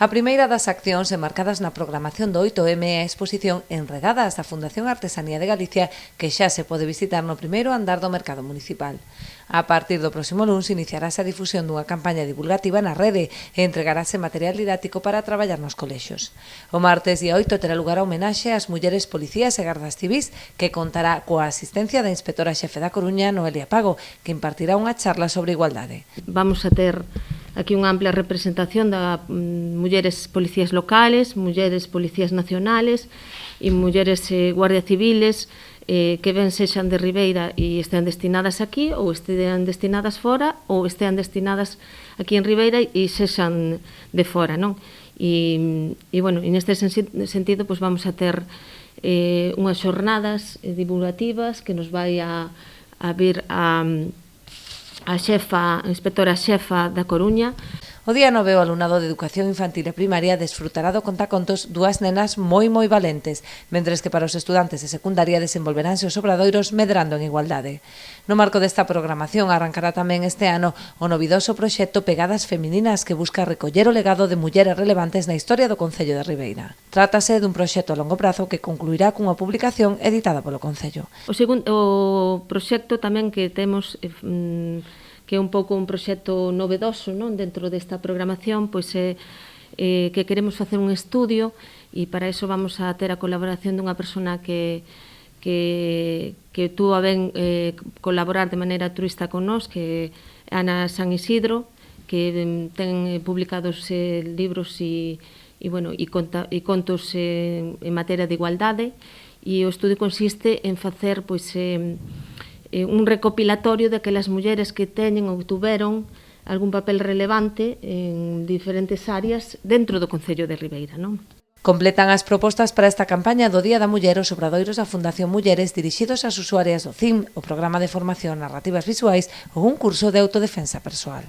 A primeira das accións enmarcadas na programación do 8M é a exposición Enredadas da Fundación Artesanía de Galicia, que xa se pode visitar no primeiro andar do mercado municipal. A partir do próximo luns iniciarase a difusión dunha campaña divulgativa na rede e entregarase material didáctico para traballar nos colexios. O martes día 8 terá lugar a homenaxe ás mulleres policías e gardas civís, que contará coa asistencia da inspectora xefe da Coruña, Noelia Pago, que impartirá unha charla sobre igualdade. Vamos a ter aquí unha amplia representación de mulleres policías locales, mulleres policías nacionales e mulleres guardia civiles que ben sexan de Ribeira e estean destinadas aquí ou estean destinadas fora ou estean destinadas aquí en Ribeira e sexan de fora, non? E bueno, neste sentido pues vamos a ter unhas xornadas divulgativas que nos vai a vir a inspectora xefa da Coruña. O día 9 o alumnado de Educación Infantil e Primaria desfrutará do contacontos dúas nenas moi valentes, mentres que para os estudantes de secundaria desenvolveránse os obradoiros medrando en igualdade. No marco desta programación arrancará tamén este ano o novidoso proxecto Pegadas Femininas, que busca recoller o legado de mulleres relevantes na historia do Concello de Ribeira. Trátase dun proxecto a longo prazo que concluirá cunha publicación editada polo Concello. O proxecto tamén que temos que é un pouco un proxecto novedoso, non, dentro desta programación, pois é que queremos facer un estudio e para iso vamos a ter a colaboración dunha persona que tuvo a ben colaborar de maneira altruista con nós, que é Ana San Isidro, que ten publicados libros e contos en materia de igualdade, e o estudio consiste en facer un recopilatorio daquelas mulleres que teñen ou tuveron algún papel relevante en diferentes áreas dentro do Concello de Ribeira, non? Completan as propostas para esta campaña do Día da Muller os obradoiros da Fundación Mulleres dirixidos ás usuarias do CIM, o programa de formación narrativas visuais ou un curso de autodefensa persoal.